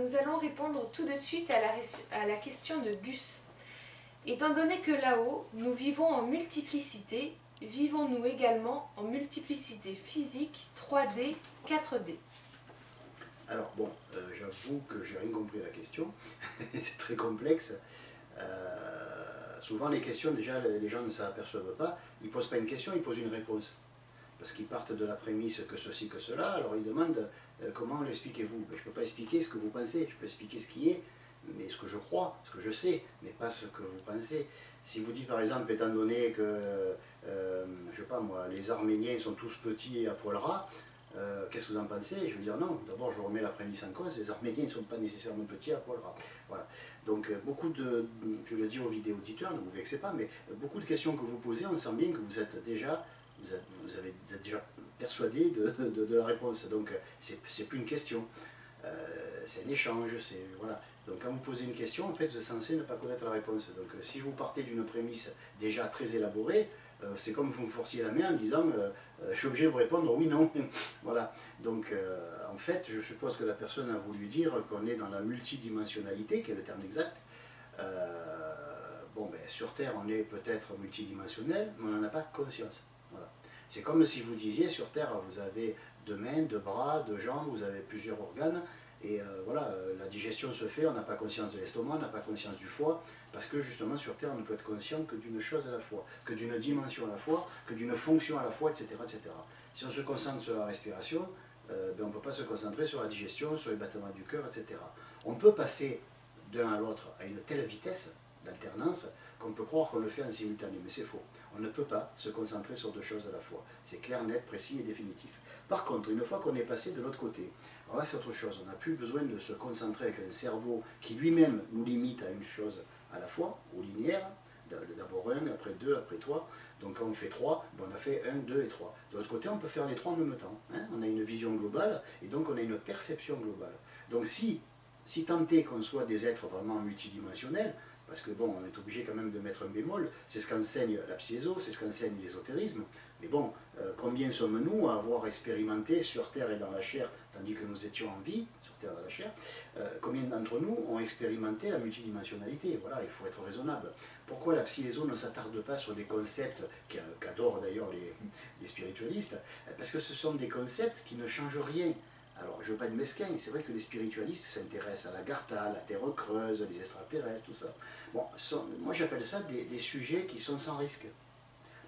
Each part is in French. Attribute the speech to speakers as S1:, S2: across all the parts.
S1: nous allons répondre tout de suite à la question de Gus. Étant donné que là-haut, nous vivons en multiplicité, vivons-nous également en multiplicité physique 3D, 4D?
S2: Alors bon, j'avoue que j'ai rien compris à la question, c'est très complexe. Souvent les questions, déjà les gens ne s'aperçoivent pas, ils ne posent pas une question, ils posent une réponse. Parce qu'ils partent de la prémisse que ceci, que cela, alors ils demandent comment l'expliquez-vous. Je ne peux pas expliquer ce que vous pensez, je peux expliquer ce qui est, mais ce que je crois, ce que je sais, mais pas ce que vous pensez. Si vous dites par exemple, étant donné que, je sais pas moi, les Arméniens sont tous petits et à poil ras, qu'est-ce que vous en pensez? Je veux dire non, d'abord je remets la prémisse en cause, les Arméniens ne sont pas nécessairement petits à poil ras. Voilà. Donc beaucoup de, je le dis aux vidéos auditeurs, ne vous vexez pas, mais beaucoup de questions que vous posez, on sent bien que vous êtes déjà vous êtes déjà persuadé de la réponse. Donc c'est plus une question, c'est un échange, voilà. Donc quand vous posez une question, en fait, vous êtes censé ne pas connaître la réponse. Donc si vous partez d'une prémisse déjà très élaborée, c'est comme vous me forciez la main en disant je suis obligé de vous répondre oui, non. Voilà. Donc en fait, je suppose que la personne a voulu dire qu'on est dans la multidimensionnalité, qui est le terme exact. Bon, ben, sur Terre, on est peut-être multidimensionnel, mais on n'en a pas conscience. Voilà. C'est comme si vous disiez, sur Terre, vous avez deux mains, deux bras, deux jambes, vous avez plusieurs organes, et voilà, la digestion se fait, on n'a pas conscience de l'estomac, on n'a pas conscience du foie, parce que justement sur Terre, on ne peut être conscient que d'une chose à la fois, que d'une dimension à la fois, que d'une fonction à la fois, etc., etc. Si on se concentre sur la respiration, ben, on ne peut pas se concentrer sur la digestion, sur les battements du cœur, etc. On peut passer d'un à l'autre à une telle vitesse d'alternance qu'on peut croire qu'on le fait en simultané, mais c'est faux. On ne peut pas se concentrer sur deux choses à la fois. C'est clair, net, précis et définitif. Par contre, une fois qu'on est passé de l'autre côté, alors là c'est autre chose, on n'a plus besoin de se concentrer avec un cerveau qui lui-même nous limite à une chose à la fois, au linéaire, d'abord un, après deux, après trois. Donc quand on fait trois, ben on a fait un, deux et trois. De l'autre côté, on peut faire les trois en même temps. Hein. On a une vision globale et donc on a une perception globale. Donc si tant est qu'on soit des êtres vraiment multidimensionnels, parce que bon, on est obligé quand même de mettre un bémol, c'est ce qu'enseigne la psyéso, c'est ce qu'enseigne l'ésotérisme, mais bon, combien sommes-nous à avoir expérimenté sur Terre et dans la chair, tandis que nous étions en vie, sur Terre et dans la chair, combien d'entre nous ont expérimenté la multidimensionnalité? Voilà, il faut être raisonnable. Pourquoi la psyéso ne s'attarde pas sur des concepts qu'adorent d'ailleurs les spiritualistes? Parce que ce sont des concepts qui ne changent rien. Alors, je ne veux pas être mesquin, c'est vrai que les spiritualistes s'intéressent à l'Agartha, la Terre creuse, les extraterrestres, tout ça. Bon, moi j'appelle ça des sujets qui sont sans risque.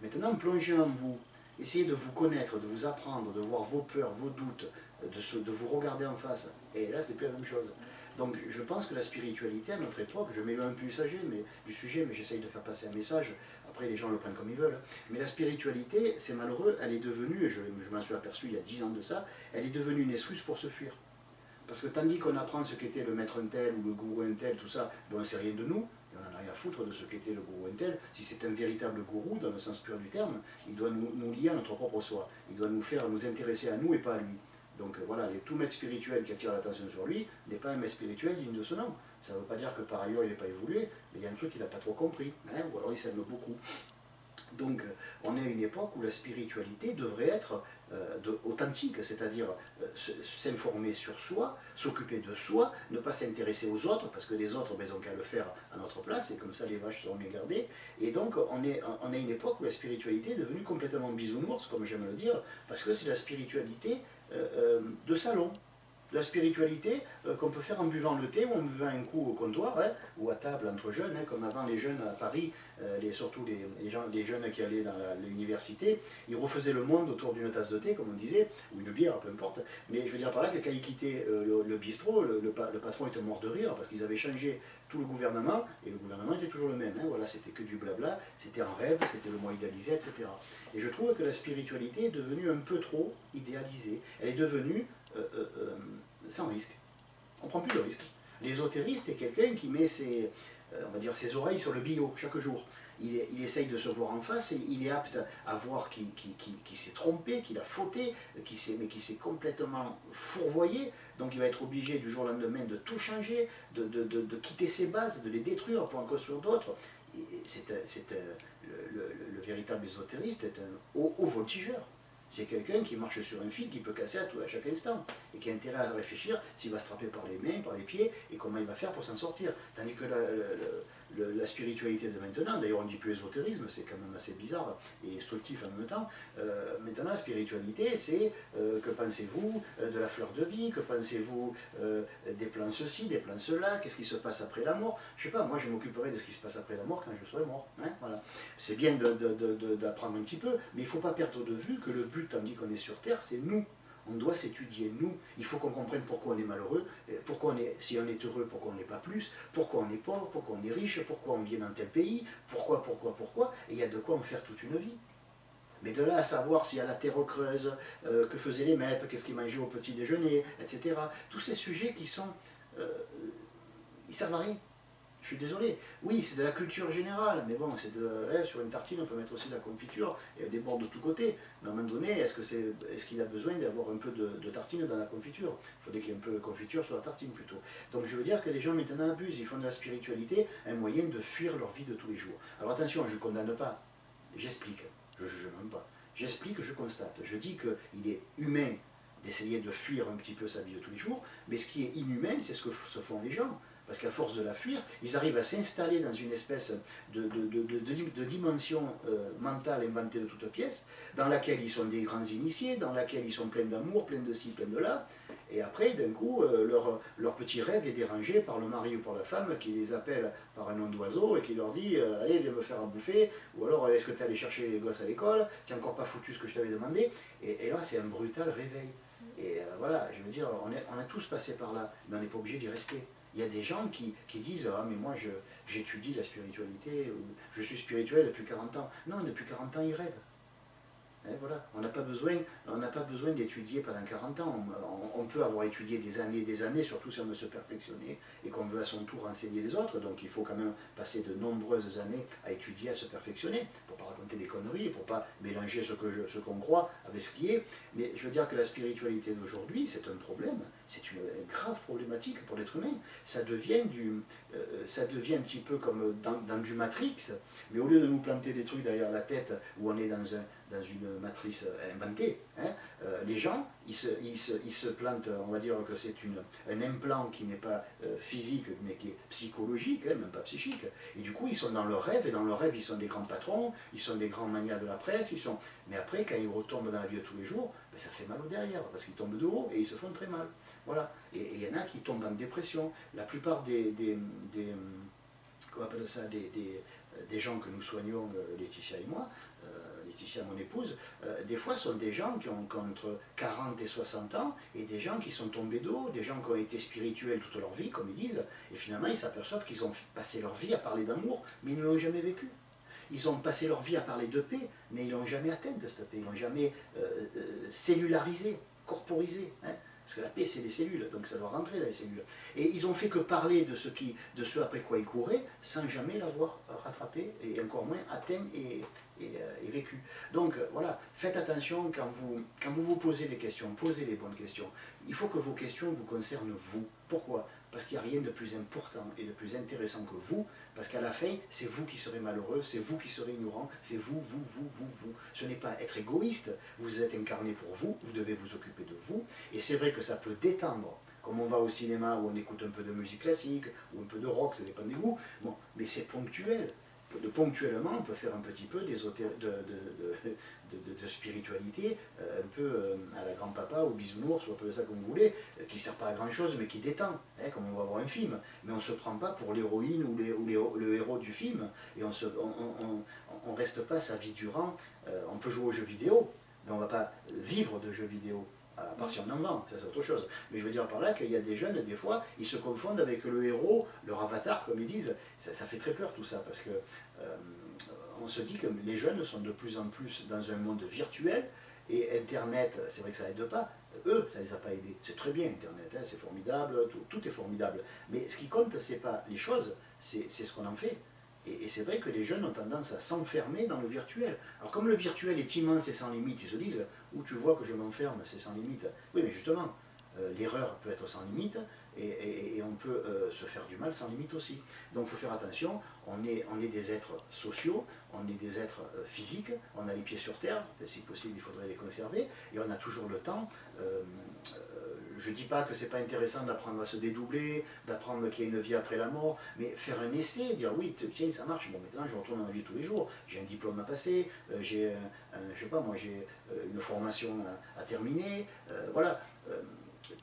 S2: Maintenant, plongez en vous, essayez de vous connaître, de vous apprendre, de voir vos peurs, vos doutes, de vous regarder en face. Et là, c'est plus la même chose. Donc, je pense que la spiritualité, à notre époque, je m'éloigne un peu du sujet, mais j'essaye de faire passer un message. Après, les gens le prennent comme ils veulent. Mais la spiritualité, c'est malheureux, elle est devenue, et je m'en suis aperçu il y a 10 ans de ça, elle est devenue une excuse pour se fuir. Parce que tandis qu'on apprend ce qu'était le maître un tel ou le gourou un tel, tout ça, ben on ne sait rien de nous, et on n'en a rien à foutre de ce qu'était le gourou un tel. Si c'est un véritable gourou, dans le sens pur du terme, il doit nous lier à notre propre soi. Il doit nous faire nous intéresser à nous et pas à lui. Donc voilà, tout maître spirituel qui attire l'attention sur lui n'est pas un maître spirituel digne de ce nom. Ça ne veut pas dire que par ailleurs il n'est pas évolué, mais il y a un truc qu'il n'a pas trop compris, hein, ou alors il s'aime beaucoup. Donc on est à une époque où la spiritualité devrait être authentique, c'est-à-dire s'informer sur soi, s'occuper de soi, ne pas s'intéresser aux autres, parce que les autres, ben, ils n'ont qu'à le faire à notre place, et comme ça les vaches seront mieux gardées. Et donc on est à une époque où la spiritualité est devenue complètement bisounours, comme j'aime le dire, parce que c'est la spiritualité de salon. La spiritualité qu'on peut faire en buvant le thé ou en buvant un coup au comptoir, hein, ou à table entre jeunes, hein, comme avant les jeunes à Paris, surtout les jeunes qui allaient dans l'université, ils refaisaient le monde autour d'une tasse de thé, comme on disait, ou une bière, peu importe. Mais je veux dire par là que quand ils quittaient le bistrot, le patron était mort de rire parce qu'ils avaient changé tout le gouvernement, et le gouvernement était toujours le même. Hein, voilà, c'était que du blabla, c'était un rêve, c'était le moi idéalisé, etc. Et je trouve que la spiritualité est devenue un peu trop idéalisée. Elle est devenue sans risque. On ne prend plus de risque. L'ésotériste est quelqu'un qui met on va dire, ses oreilles sur le bio chaque jour. Il essaye de se voir en face et il est apte à voir qu'il s'est trompé, qu'il a fauté, mais qu'il s'est complètement fourvoyé. Donc il va être obligé du jour au lendemain de tout changer, de quitter ses bases, de les détruire pour en construire d'autres. Le véritable ésotériste est un haut voltigeur. C'est quelqu'un qui marche sur un fil qui peut casser à chaque instant et qui a intérêt à réfléchir s'il va se trapper par les mains, par les pieds et comment il va faire pour s'en sortir. Tandis que la spiritualité de maintenant, d'ailleurs on ne dit plus ésotérisme, c'est quand même assez bizarre et instructif en même temps. Maintenant la spiritualité c'est que pensez-vous de la fleur de vie, que pensez-vous des plans ceci, des plans cela, qu'est-ce qui se passe après la mort. Je sais pas, moi je m'occuperai de ce qui se passe après la mort quand je serai mort. Hein, voilà. C'est bien d'apprendre un petit peu, mais il ne faut pas perdre de vue que le but, tandis qu'on est sur Terre, c'est nous. On doit s'étudier nous. Il faut qu'on comprenne pourquoi on est malheureux, pourquoi si on est heureux, pourquoi on n'est pas plus, pourquoi on est pauvre, pourquoi on est riche, pourquoi on vient dans tel pays, pourquoi, et il y a de quoi en faire toute une vie. Mais de là à savoir s'il y a la terre creuse, que faisaient les maîtres, qu'est-ce qu'ils mangeaient au petit déjeuner, etc. Tous ces sujets qui sont... ils servent à rien. Je suis désolé. Oui, c'est de la culture générale, mais bon, c'est sur une tartine, on peut mettre aussi de la confiture, et elle déborde de tous côtés. Mais à un moment donné, est-ce qu'il a besoin d'avoir un peu de tartine dans la confiture? Il faudrait qu'il y ait un peu de confiture sur la tartine plutôt. Donc je veux dire que les gens maintenant abusent, ils font de la spiritualité un moyen de fuir leur vie de tous les jours. Alors attention, je ne condamne pas, j'explique, je ne juge même pas. J'explique, je constate. Je dis qu'il est humain d'essayer de fuir un petit peu sa vie de tous les jours, mais ce qui est inhumain, c'est ce que se font les gens. Parce qu'à force de la fuir, ils arrivent à s'installer dans une espèce de dimension mentale inventée de toutes pièces, dans laquelle ils sont des grands initiés, dans laquelle ils sont pleins d'amour, pleins de ci, pleins de là, et après, d'un coup, leur petit rêve est dérangé par le mari ou par la femme qui les appelle par un nom d'oiseau et qui leur dit « Allez, viens me faire à bouffer » ou alors « Est-ce que tu es allé chercher les gosses à l'école? Tu n'as encore pas foutu ce que je t'avais demandé ?» Et là, c'est un brutal réveil. Et voilà, je veux dire, on a tous passé par là, mais on n'est pas obligé d'y rester. Il y a des gens qui disent « Ah, mais moi, j'étudie la spiritualité, ou je suis spirituel depuis 40 ans. » Non, depuis 40 ans, ils rêvent. Et voilà. On n'a pas besoin d'étudier pendant 40 ans. On peut avoir étudié des années, surtout si on veut se perfectionner et qu'on veut à son tour enseigner les autres. Donc il faut quand même passer de nombreuses années à étudier, à se perfectionner, pour ne pas raconter des conneries, pour ne pas mélanger ce qu'on croit avec ce qui est. Mais je veux dire que la spiritualité d'aujourd'hui, c'est un problème, c'est une grave problématique pour l'être humain. Ça devient un petit peu comme dans du Matrix, mais au lieu de nous planter des trucs derrière la tête où on est dans une matrice inventée, hein, les gens, ils se plantent, on va dire que c'est un implant qui n'est pas physique, mais qui est psychologique, hein, même pas psychique, et du coup ils sont dans leur rêve, et dans leur rêve ils sont des grands patrons, ils sont des grands manias de la presse, mais après quand ils retombent dans la vie de tous les jours, ben, ça fait mal au derrière, parce qu'ils tombent de haut et ils se font très mal. Voilà. Et il y en a qui tombent en dépression. La plupart comment on appelle ça, des gens que nous soignons, Laetitia et moi, Laetitia, mon épouse, des fois sont des gens qui ont entre 40 et 60 ans, et des gens qui sont tombés de haut, des gens qui ont été spirituels toute leur vie, comme ils disent, et finalement ils s'aperçoivent qu'ils ont passé leur vie à parler d'amour, mais ils ne l'ont jamais vécu. Ils ont passé leur vie à parler de paix, mais ils n'ont jamais atteint cette paix, ils n'ont jamais cellularisé, corporisé. Hein. Parce que la paix, c'est les cellules, donc ça doit rentrer dans les cellules. Et ils ont fait que parler de ce après quoi ils couraient, sans jamais l'avoir rattrapé, et encore moins atteint et vécu. Donc voilà, faites attention quand vous posez des questions, posez les bonnes questions. Il faut que vos questions vous concernent vous. Pourquoi? Parce qu'il n'y a rien de plus important et de plus intéressant que vous, parce qu'à la fin, c'est vous qui serez malheureux, c'est vous qui serez ignorant, c'est vous. Ce n'est pas être égoïste, vous êtes incarné pour vous, vous devez vous occuper de vous, et c'est vrai que ça peut détendre, comme on va au cinéma où on écoute un peu de musique classique, ou un peu de rock, ça dépend des goûts, bon, mais c'est ponctuel. Ponctuellement, on peut faire un petit peu de spiritualité, un peu à la grand-papa ou bisounours, ou appelez ça comme vous voulez, qui ne sert pas à grand-chose, mais qui détend, hein, comme on va voir un film. Mais on ne se prend pas pour l'héroïne ou le héros du film, et on ne reste pas sa vie durant. On peut jouer aux jeux vidéo, mais on ne va pas vivre de jeux vidéo. À part si on en vend, ça c'est autre chose. Mais je veux dire par là qu'il y a des jeunes, des fois, ils se confondent avec le héros, leur avatar, comme ils disent. Ça fait très peur tout ça, parce que on se dit que les jeunes sont de plus en plus dans un monde virtuel, et Internet, c'est vrai que ça n'aide pas. Eux, ça ne les a pas aidés. C'est très bien Internet, hein, c'est formidable, tout est formidable. Mais ce qui compte, ce n'est pas les choses, c'est ce qu'on en fait. Et c'est vrai que les jeunes ont tendance à s'enfermer dans le virtuel. Alors comme le virtuel est immense et sans limite, ils se disent « Où tu vois que je m'enferme, c'est sans limite ». Oui, mais justement, l'erreur peut être sans limite, et on peut se faire du mal sans limite aussi. Donc il faut faire attention, on est des êtres sociaux, on est des êtres physiques, on a les pieds sur terre, si possible il faudrait les conserver, et on a toujours le temps. Je ne dis pas que ce n'est pas intéressant d'apprendre à se dédoubler, d'apprendre qu'il y a une vie après la mort, mais faire un essai, dire oui, tiens, ça marche, bon maintenant je retourne dans ma vie tous les jours, j'ai un diplôme à passer, j'ai, je sais pas moi, j'ai une formation à terminer, voilà.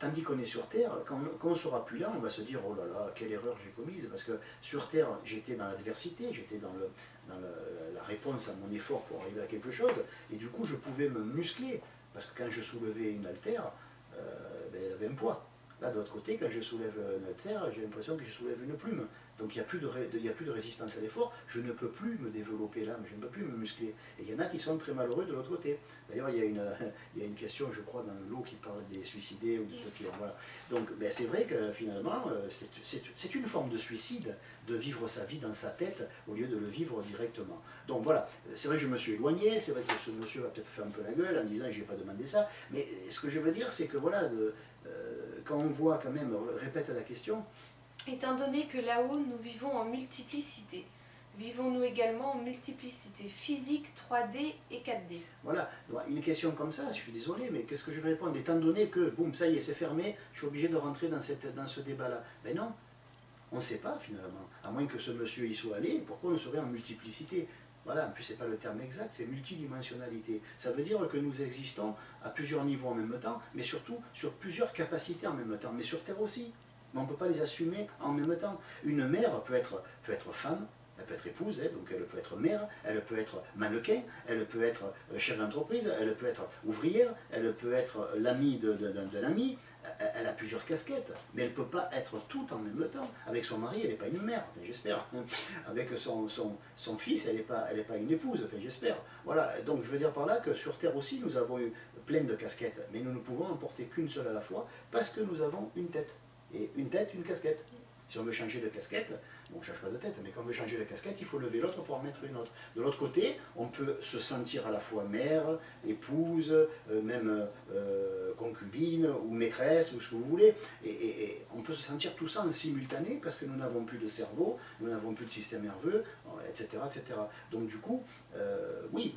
S2: Tandis qu'on est sur Terre, quand on ne sera plus là, on va se dire oh là là, quelle erreur j'ai commise, parce que sur Terre, j'étais dans l'adversité, j'étais dans la réponse à mon effort pour arriver à quelque chose, et du coup je pouvais me muscler, parce que quand je soulevais une haltère, ben, elle avait un poids. Là, de l'autre côté, quand je soulève une haltère, j'ai l'impression que je soulève une plume. Donc il n'y a plus de résistance à l'effort, je ne peux plus me développer l'âme, je ne peux plus me muscler. Et il y en a qui sont très malheureux de l'autre côté. D'ailleurs, il y a une question, je crois, dans l'eau qui parle des suicidés ou de ceux qui ont... Voilà. Donc ben, c'est vrai que finalement, c'est une forme de suicide de vivre sa vie dans sa tête au lieu de le vivre directement. Donc voilà, c'est vrai que je me suis éloigné, c'est vrai que ce monsieur va peut-être faire un peu la gueule en disant je n'ai pas demandé ça, mais ce que je veux dire, c'est que voilà, quand on voit quand même, répète la question,
S1: étant donné que là-haut nous vivons en multiplicité, vivons-nous également en multiplicité physique, 3D et 4D?
S2: Voilà, une question comme ça, je suis désolé, mais qu'est-ce que je vais répondre? Étant donné que, boum, ça y est, c'est fermé, je suis obligé de rentrer dans ce débat-là. Ben non, on ne sait pas finalement. À moins que ce monsieur y soit allé, pourquoi on serait en multiplicité? Voilà, en plus c'est pas le terme exact, c'est multidimensionnalité. Ça veut dire que nous existons à plusieurs niveaux en même temps, mais surtout sur plusieurs capacités en même temps, mais sur Terre aussi. Mais on ne peut pas les assumer en même temps. Une mère peut être femme, elle peut être épouse, donc elle peut être mère, elle peut être mannequin, elle peut être chef d'entreprise, elle peut être ouvrière, elle peut être l'amie d'un ami, elle a plusieurs casquettes, mais elle ne peut pas être toute en même temps. Avec son mari, elle n'est pas une mère, enfin, j'espère. Avec son fils, elle n'est pas une épouse, enfin, j'espère. Voilà, donc je veux dire par là que sur Terre aussi, nous avons eu plein de casquettes, mais nous ne pouvons en porter qu'une seule à la fois, parce que nous avons une tête. Et une tête, une casquette. Si on veut changer de casquette, bon, on ne change pas de tête, mais quand on veut changer de casquette, il faut lever l'autre pour en mettre une autre. De l'autre côté, on peut se sentir à la fois mère, épouse, même concubine, ou maîtresse, ou ce que vous voulez. Et on peut se sentir tout ça en simultané, parce que nous n'avons plus de cerveau, nous n'avons plus de système nerveux, etc. etc. Donc du coup, oui,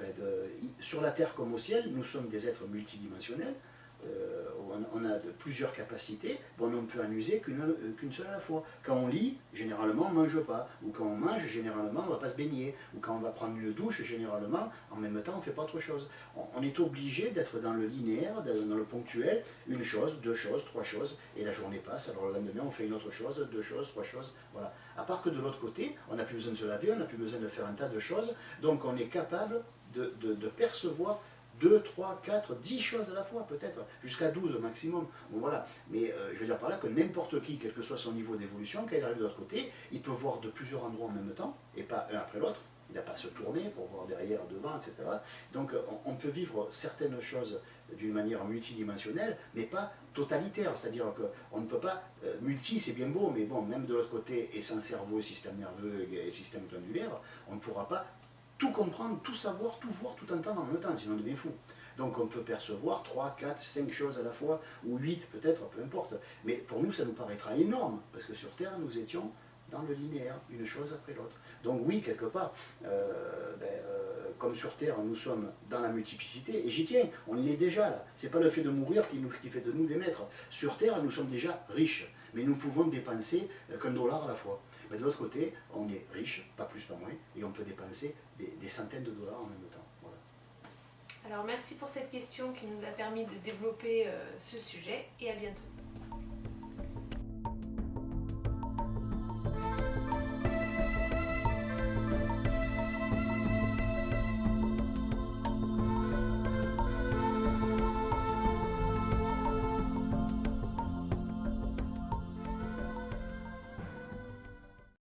S2: sur la Terre comme au ciel, nous sommes des êtres multidimensionnels, on a plusieurs capacités, bon, on ne peut en user qu'une seule à la fois. Quand on lit, généralement on ne mange pas, ou quand on mange, généralement on ne va pas se baigner, ou quand on va prendre une douche, généralement, en même temps on ne fait pas autre chose. On est obligé d'être dans le linéaire, dans le ponctuel, une chose, deux choses, trois choses, et la journée passe, alors le lendemain on fait une autre chose, deux choses, trois choses, voilà. À part que de l'autre côté, on n'a plus besoin de se laver, on n'a plus besoin de faire un tas de choses, donc on est capable de percevoir 2, 3, 4, 10 choses à la fois, peut-être, jusqu'à 12 au maximum. Bon, voilà. Mais je veux dire par là que n'importe qui, quel que soit son niveau d'évolution, quand il arrive de l'autre côté, il peut voir de plusieurs endroits en même temps, et pas un après l'autre. Il n'a pas à se tourner pour voir derrière, devant, etc. Donc on peut vivre certaines choses d'une manière multidimensionnelle, mais pas totalitaire. C'est-à-dire qu'on ne peut pas... multi, c'est bien beau, mais bon, même de l'autre côté, et sans cerveau, système nerveux et système glandulaire, on ne pourra pas tout comprendre, tout savoir, tout voir, tout entendre en même temps, sinon on devient fou. Donc on peut percevoir 3, 4, 5 choses à la fois, ou 8 peut-être, peu importe. Mais pour nous, ça nous paraîtra énorme, parce que sur Terre, nous étions dans le linéaire, une chose après l'autre. Donc oui, quelque part, comme sur Terre, nous sommes dans la multiplicité, et j'y tiens, on y est déjà là. C'est pas le fait de mourir qui fait de nous des maîtres. Sur Terre, nous sommes déjà riches, mais nous pouvons dépenser qu'$1 à la fois. Mais de l'autre côté, on est riche, pas plus, pas moins, et on peut dépenser des centaines de dollars en même temps. Voilà.
S1: Alors merci pour cette question qui nous a permis de développer ce sujet, et à bientôt.